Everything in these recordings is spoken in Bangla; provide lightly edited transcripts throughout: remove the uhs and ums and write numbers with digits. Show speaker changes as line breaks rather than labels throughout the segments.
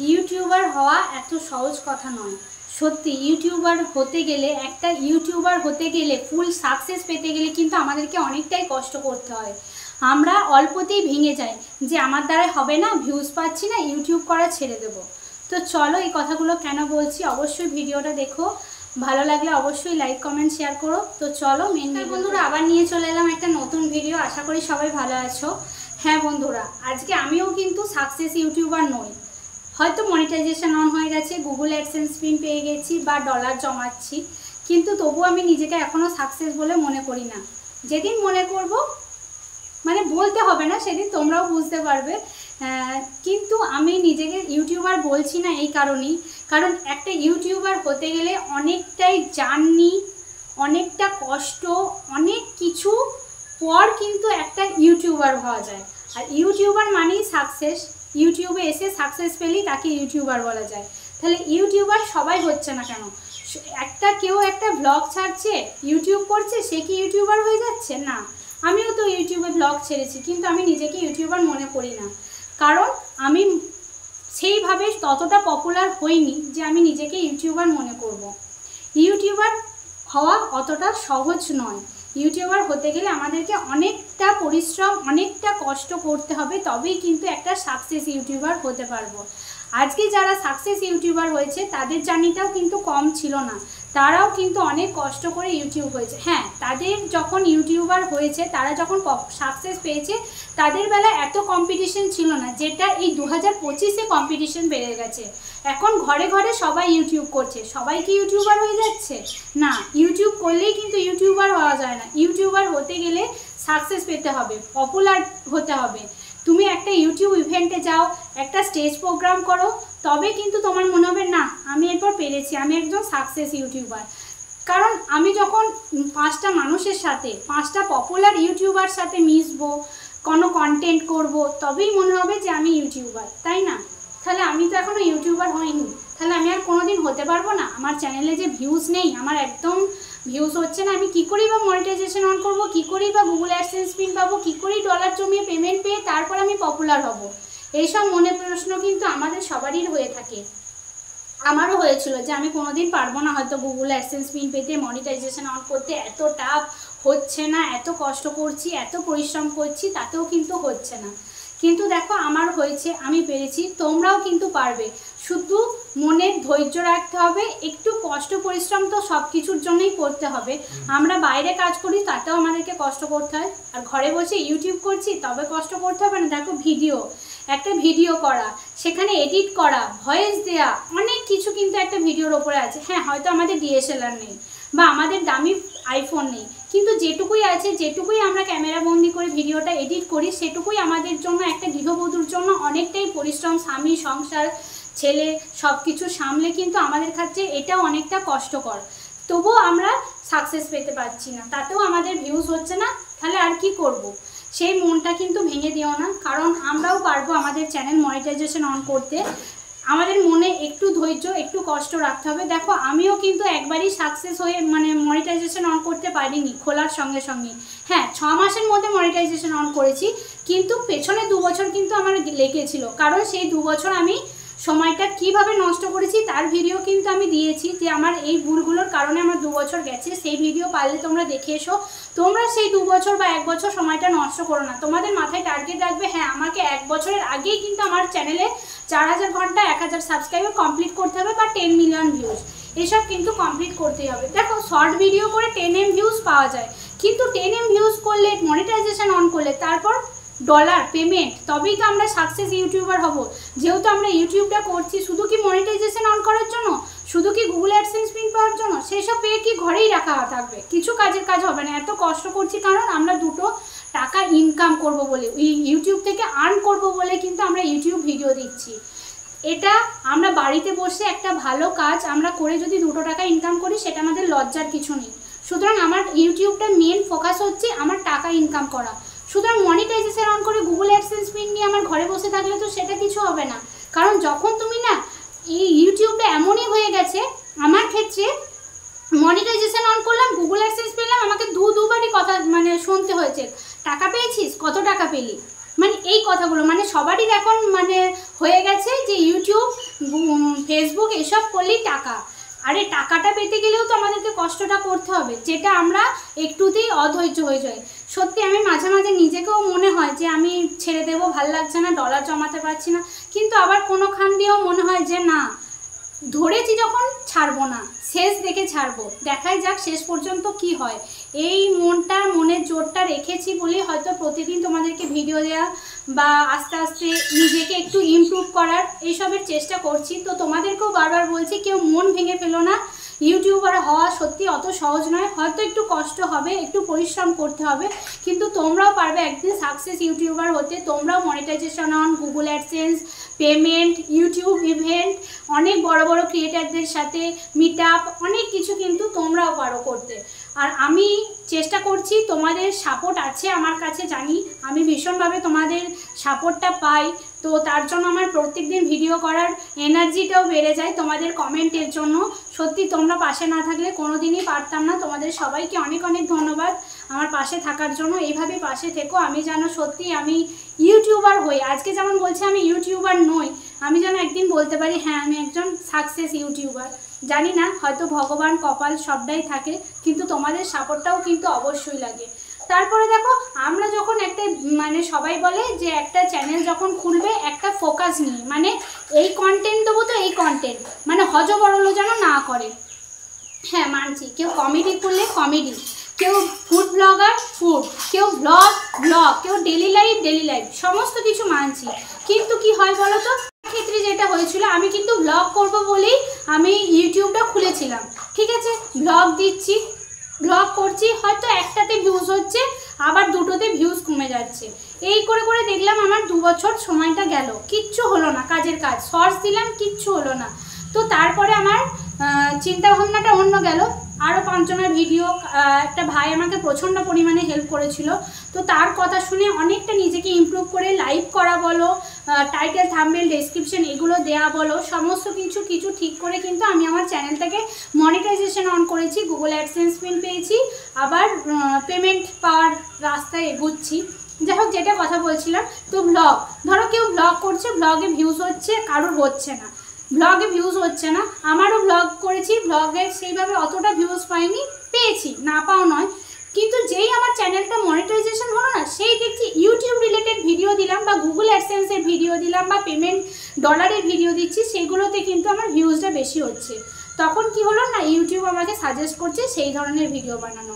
ইউটিউবার হওয়া এত সহজ কথা নয়। সত্যি ইউটিউবার হতে গেলে, একটা ইউটিউবার হতে গেলে, ফুল সাকসেস পেতে গেলে কিন্তু আমাদেরকে অনেকটাই কষ্ট করতে হয়। আমরা অল্পতেই ভেঙে যাই যে আমার দ্বারা হবে না, ভিউজ পাচ্ছি না, ইউটিউব করা ছেড়ে দেবো। তো চলো এই কথাগুলো কেন বলছি, অবশ্যই ভিডিওটা দেখো, ভালো লাগলে অবশ্যই লাইক কমেন্ট শেয়ার করো। তো চলো মেন বন্ধুরা, আবার নিয়ে চলে এলাম একটা নতুন ভিডিও। আশা করি সবাই ভালো আছো। হ্যাঁ বন্ধুরা, আজকে আমিও কিন্তু সাকসেস ইউটিউবার নই। হয়তো মনিটাইজেশন অন হয়ে গেছে, গুগল অ্যাডসেন্স পিন পেয়ে গেছি বা ডলার জমাচ্ছি, কিন্তু তবু আমি নিজেকে এখনও সাকসেস বলে মনে করি না। যেদিন মনে করব, মানে বলতে হবে না, সেদিন তোমরাও বুঝতে পারবে। কিন্তু আমি নিজেকে ইউটিউবার বলছি না এই কারণেই, কারণ একটা ইউটিউবার হতে গেলে অনেকটাই জার্নি, অনেকটা কষ্ট, অনেক কিছু পর কিন্তু একটা ইউটিউবার হওয়া যায়। আর ইউটিউবার মানেই সাকসেস। ইউটিউবে এসে সাকসেস পেলেই তাকে ইউটিউবার বলা যায়। তাহলে ইউটিউবার সবাই হচ্ছে না কেন? কেউ একটা ব্লগ ছাড়ছে, ইউটিউব করছে, সে কি ইউটিউবার হয়ে যাচ্ছে? না। আমিও তো ইউটিউবে ব্লগ ছেড়েছি, কিন্তু আমি নিজেকে ইউটিউবার মনে করি না, কারণ আমি সেইভাবে ততটা পপুলার হইনি যে আমি নিজেকে ইউটিউবার মনে করব। ইউটিউবার হওয়া অতটা সহজ নয়। ইউটিউবার হতে গেলে আমাদেরকে অনেকটা পরিশ্রম, অনেকটা কষ্ট করতে হবে, তবেই কিন্তু একটা সাকসেস ইউটিউবার হতে পারবো। আজকে যারা সাকসেস ইউটিউবার হয়েছে তাদের জার্নিটাও কিন্তু কম ছিল না, তারাও কিন্তু অনেক কষ্ট করে ইউটিউব হয়েছে। হ্যাঁ, তাদের যখন ইউটিউবার হয়েছে, তারা যখন সাকসেস পেয়েছে, তাদের বেলায় এত কম্পিটিশন ছিল না, যেটা এই 2025-এ কম্পিটিশন বেড়ে গেছে। এখন ঘরে ঘরে সবাই ইউটিউব করছে, সবাই কি ইউটিউবার হয়ে যাচ্ছে? না। ইউটিউব করলেই কিন্তু ইউটিউবার হওয়া যায় না। ইউটিউবার হতে গেলে সাকসেস পেতে হবে, পপুলার হতে হবে। তুমি একটা ইউটিউব ইভেন্টে যাও, একটা স্টেজ প্রোগ্রাম করো, তবে কিন্তু তোমার মনে হবে না আমি এরপর পেরেছি, আমি একজন সাকসেস ইউটিউবার। কারণ আমি যখন 5টা মানুষের সাথে, 5টা পপুলার ইউটিউবার সাথে মিশবো, কোনো কন্টেন্ট করব, তবেই মনে হবে যে আমি ইউটিউবার, তাই না? তাহলে আমি তো এখনও ইউটিউবার হইনি, তাহলে আমি আর কোনোদিন হতে পারবো না? আমার চ্যানেলে যে ভিউজ নেই, আমার একদম ভিউজ হচ্ছে না, আমি কী করেই বা মনিটাইজেশন অন করবো, কী করেই বা গুগল অ্যাডসেন্স পিন পাবো, কী করেই ডলার জমিয়ে পেমেন্ট পেয়ে তারপর আমি পপুলার হব? এইসব মনে প্রশ্ন কিন্তু আমাদের সবারই হয়ে থাকে। আমারও হয়েছিল যে আমি কোনোদিন পারবো না হয়তো গুগল অ্যাডসেন্স পিন পেতে, মনিটাইজেশন অন করতে, এত টাফ, হচ্ছে না, এত কষ্ট করছি, এত পরিশ্রম করছি, তাতেও কিন্তু হচ্ছে না। কিন্তু দেখো আমার হয়েছে, আমি পেরেছি, তোমরাও কিন্তু পারবে। শুধু মনে ধৈর্য রাখতে হবে, একটু কষ্ট পরিশ্রম তো সব কিছুর জন্যই করতে হবে। আমরা বাইরে কাজ করি, তাতেও আমাদেরকে কষ্ট করতে হয়, আর ঘরে বসে ইউটিউব করছি তবে কষ্ট করতে হবে না? দেখো একটা ভিডিও করা, সেখানে এডিট করা, ভয়েস দেয়া, অনেক কিছু কিন্তু একটা ভিডিওর ওপরে আছে। হ্যাঁ, হয়তো আমাদের DSLR নেই বা আমাদের দামি আইফোন নেই, কিন্তু যেটুকুই আছে, যেটুকুই আমরা ক্যামেরা বন্দি করে ভিডিওটা এডিট করি, সেটুকুই আমাদের জন্য, একটা গৃহবধূর জন্য অনেকটাই পরিশ্রম। স্বামী, সংসার, ছেলে সব কিছু সামলে কিন্তু আমাদের কাছে এটাও অনেকটা কষ্টকর। তবুও আমরা সাকসেস পেতে পারছি না, তাতেও আমাদের ভিউজ হচ্ছে না, তাহলে আর কি করব? সেই মনটা কিন্তু ভেঙে দিও না, কারণ আমরাও পারবো আমাদের চ্যানেল মনিটাইজেশন অন করতে। আমাদের মনে একটু ধৈর্য, একটু কষ্ট রাখতে হবে। দেখো আমিও কিন্তু একবারই সাকসেস হয়ে মনিটাইজেশন অন করতে পারিনি খোলার সঙ্গে সঙ্গে। হ্যাঁ, 6 মাসের মধ্যে মনিটাইজেশন অন করেছি, কিন্তু পেছনে 2 বছর কিন্তু আমার লেগেছিল, কারণ সেই 2 বছর আমি সময়টা কিভাবে নষ্ট করেছি তার ভিডিও কিন্তু আমি দিয়েছি, যে আমার এই ভুলগুলোর কারণে আমার 2 বছর গেছে। সেই ভিডিও পারলে তোমরা দেখে এসো। তোমরা সেই 2 বছর বা 1 বছর সময়টা নষ্ট করো না। তোমাদের মাথায় টার্গেট রাখবে, হ্যাঁ আমাকে 1 বছরের আগেই কিন্তু আমার চ্যানেলে 4000 ঘন্টা, 1000 সাবস্ক্রাইবার কমপ্লিট করতে হবে, বা 10 মিলিয়ন ভিউজ, এসব কিন্তু কমপ্লিট করতেই হবে। দেখো শর্ট ভিডিও করে 10M ভিউজ পাওয়া যায়, কিন্তু 10M ভিউজ করলে, মনিটাইজেশন অন করলে, তারপর ডলার পেমেন্ট, তবেই তো আমরা সাকসেস ইউটিউবার হব। যেহেতু আমরা ইউটিউবটা করছি শুধু কি মনিটাইজেশন অন করার জন্য, শুধু কি গুগল অ্যাডসেন্স পিন পাওয়ার জন্য, সেই সব পেয়ে কি ঘরেই রাখা থাকবে? কিছু কাজের কাজ হবে না। এত কষ্ট করছি কারণ আমরা দুটো টাকা ইনকাম করব বলে, ইউটিউব থেকে আর্ন করব বলে কিন্তু আমরা ইউটিউব ভিডিও দিচ্ছি। এটা আমরা বাড়িতে বসে একটা ভালো কাজ আমরা করে যদি 2 টাকা ইনকাম করি, সেটা আমাদের লজ্জার কিছু নেই। সুতরাং আমার ইউটিউবটা মেন ফোকাস হচ্ছে আমার টাকা ইনকাম করা। সুতরাং মনিটাইজেশন অন করে গুগল অ্যাডসেন্স পিন নিয়ে আমার ঘরে বসে থাকলে তো সেটা কিছু হবে না। কারণ যখন তুমি না, এই ইউটিউবটা এমনই হয়ে গেছে, আমার ক্ষেত্রে মনিটাইজেশন অন করলাম, গুগল অ্যাডসেন্স পেলাম, আমাকে দুবারই কথা শুনতে হয়েছে, টাকা পেয়েছিস, কত টাকা পেলি? মানে এই কথাগুলো মানে সবারই এখন মানে হয়ে গেছে যে ইউটিউব, ফেসবুক এসব করলেই টাকা। আরে টাকাটা পেতে গেলেও তো আমাদেরকে কষ্টটা করতে হবে, যেটা আমরা একটুতেই অধৈর্য হয়ে যাই। সত্যি আমি মাঝে মাঝে নিজেকেও মনে হয় যে আমি ছেড়ে দেবো, ভাল লাগছে না, ডলার জমাতে পারছি না, কিন্তু আবার কোনোখান দিয়েও মনে হয় যে না, ধরেছি যখন ছাড়বো না, শেষ দেখে ছাড়বো, দেখাই যাক শেষ পর্যন্ত কি হয়। এই মনের জোরটা রেখেছি বলেই হয়তো প্রতিদিন তোমাদেরকে ভিডিও দেওয়া বা আস্তে আস্তে নিজেকে একটু ইমপ্রুভ করার এইসবের চেষ্টা করছি। তো তোমাদেরকেও বারবার বলছি, কেউ মন ভেঙে ফেলো না। ইউটিউবার হওয়া সত্যি অত সহজ নয়, হয়তো একটু কষ্ট হবে, একটু পরিশ্রম করতে হবে, কিন্তু তোমরাও পারবে একদিন সাকসেস ইউটিউবার হতে। তোমরাও monetization on, Google AdSense, payment, YouTube event, অনেক বড় বড় ক্রিয়েটারদের সাথে মিট আপ, অনেক কিছু কিন্তু তোমরাও পারো করতে। আর আমি চেষ্টা করছি, তোমাদের সাপোর্ট আছে আমার কাছে জানি, আমি ভীষণভাবে তোমাদের সাপোর্টটা পাই। তো তার জন্য আমার প্রত্যেকদিন ভিডিও করার এনার্জিটাও বেড়ে যায় তোমাদের কমেন্টের জন্য। সত্যি তোমরা পাশে না থাকলে কোনো দিনই পারতাম না। তোমাদের সবাইকে অনেক অনেক ধন্যবাদ আমার পাশে থাকার জন্য। এইভাবে পাশে থেকো, আমি যেন সত্যি আমি ইউটিউবার হই। আজকে যেমন বলছি আমি ইউটিউবার নই, আমি যেন একদিন বলতে পারি হ্যাঁ আমি একজন সাকসেস ইউটিউবার। জানি না, হয়তো ভগবান কপাল সবটাই থাকে, কিন্তু তোমাদের সাপোর্টটাও কিন্তু অবশ্যই লাগে। তারপরে দেখো, আমরা যখন একটা মানে সবাই বলে যে একটা চ্যানেল যখন খুলবে একটা ফোকাস নিয়ে, মানে এই কন্টেন্ট দেবো তো এই কন্টেন্ট, মানে হজবরল যেন না করে। হ্যাঁ মানছি, কেউ কমেডি করলে কমেডি, কেউ ফুড ব্লগার ফুড, কেউ ব্লগ, কেউ ডেলি লাইফ, সমস্ত কিছু মানছি। কিন্তু কি হয় বলো তো, ক্ষেত্রে যেটা হয়েছিল, আমি কিন্তু ব্লগ করব বলেই আমি ইউটিউবটা খুলেছিলাম। ঠিক আছে, ব্লগ দিচ্ছি, ব্লগ করছি, হয়তো একটাতে ভিউজ হচ্ছে, আবার দুটোতে ভিউজ কমে যাচ্ছে। এই করে করে দেখলাম আমার 2 বছর সময়টা গেল, কিচ্ছু হলো না, কাজের কাজ, শর্টস দিলাম, কিচ্ছু হলো না। তো তারপরে আমার চিন্তা ভাবনাটা অন্য গেল। আরও 5 জনের ভিডিও, একটা ভাই আমাকে প্রচণ্ড পরিমাণে হেল্প করেছিল। তো তার কথা শুনে অনেকটা নিজেকে ইমপ্রুভ করে লাইভ করা বলো, টাইটেল, থাম্বনেল, ডেসক্রিপশন এগুলো দেওয়া বলো, সমস্ত কিছু ঠিক করে কিন্তু আমি আমার চ্যানেলটাকে মনিটাইজেশন অন করেছি, গুগল অ্যাডসেন্স পিন পেয়েছি, আবার পেমেন্ট পাওয়ার রাস্তায় এগোচ্ছি। যাই হোক, যেটা কথা বলছিলাম, তো ব্লগ, ধরো কেউ ব্লগ করছে, ব্লগে ভিউজ হচ্ছে, কারোর হচ্ছে না, ব্লগে ভিউজ হচ্ছে না। আমারও ব্লগ করেছি, ব্লগে সেইভাবে অতটা ভিউজ পাইনি, পেয়েছি, না পাও নয়, কিন্তু যেই আমার চ্যানেলটা মনিটাইজেশন হলো না, সেই দেখছি ইউটিউব রিলেটেড ভিডিও দিলাম বা গুগল অ্যাডসেন্সের ভিডিও দিলাম বা পেমেন্ট ডলারের ভিডিও দিচ্ছি, সেগুলোতে কিন্তু আমার ভিউজটা বেশি হচ্ছে। তখন কি হলো না, ইউটিউব আমাকে সাজেস্ট করছে সেই ধরনের ভিডিও বানানো।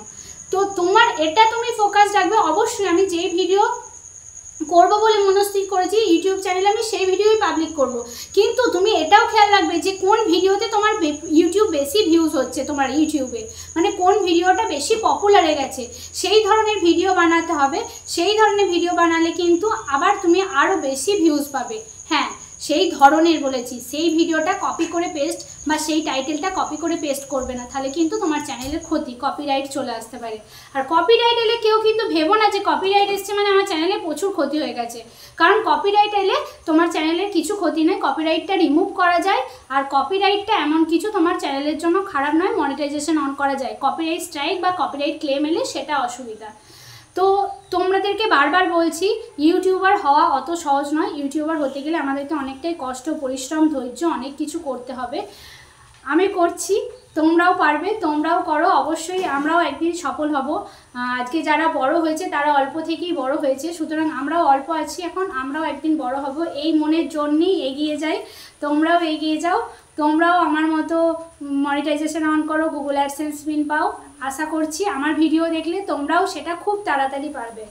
তো তোমার এটা তুমি ফোকাস রাখবে অবশ্যই। আমি যেই ভিডিও করবো বলে মনস্থির করেছি ইউটিউব চ্যানেলে, আমি সেই ভিডিওই পাবলিক করব। কিন্তু তুমি এটাও খেয়াল রাখবে যে কোন ভিডিওতে তোমার ইউটিউব বেশি ভিউজ হচ্ছে, তোমার ইউটিউবে মানে কোন ভিডিওটা বেশি পপুলার হয়ে গেছে, সেই ধরনের ভিডিও বানাতে হবে। সেই ধরনের ভিডিও বানালে কিন্তু আবার তুমি আরও বেশি ভিউজ পাবে। হ্যাঁ, সেই ধরনের বলেছি, সেই ভিডিওটা কপি করে পেস্ট বা সেই টাইটেলটা কপি করে পেস্ট করবে না, তাহলে কিন্তু তোমার চ্যানেলের ক্ষতি, কপিরাইট চলে আসতে পারে। আর কপিরাইট এলে কেউ কিন্তু ভেবো না যে কপিরাইট এসছে মানে আমার চ্যানেলে প্রচুর ক্ষতি হয়ে গেছে, কারণ কপিরাইট এলে তোমার চ্যানেলের কিছু ক্ষতি নেই, কপিরাইটটা রিমুভ করা যায়। আর কপিরাইটটা এমন কিছু তোমার চ্যানেলের জন্য খারাপ নয়, মনিটাইজেশন অন করা যায়। কপিরাইট স্ট্রাইক বা কপিরাইট ক্লেম এলে সেটা অসুবিধা। তো তোমাদেরকে বারবার বলছি, ইউটিউবার হওয়া অত সহজ নয়। ইউটিউবার হতে গেলে আমাদেরকে অনেকটাই কষ্ট, পরিশ্রম, ধৈর্য, অনেক কিছু করতে হবে। আমি করছি, তোমরাও পারবে, তোমরাও করো অবশ্যই, আমরাও একদিন সফল হব। আজকে যারা বড় হয়েছে তারা অল্প থেকেই বড় হয়েছে, সুতরাং আমরাও অল্প আছি এখন, আমরাও একদিন বড় হব। এই মনের জন্যই এগিয়ে যাই, তোমরাও এগিয়ে যাও, তোমরাও আমার মতো মনিটাইজেশন অন করো, গুগল অ্যাডসেন্স পিন পাও। আশা করছি আমার ভিডিও দেখলে তোমরাও সেটা খুব তাড়াতাড়ি পারবে।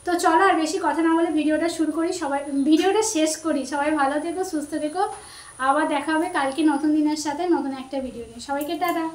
তো চলো আর বেশি কথা না বলে ভিডিওটা শুরু করি, ভিডিওটা শেষ করি। সবাই ভালো থেকো, সুস্থ থেকো, আবার দেখা হবে কালকে নতুন দিনের সাথে, নতুন একটা ভিডিও নিয়ে। সবাইকে টাটা।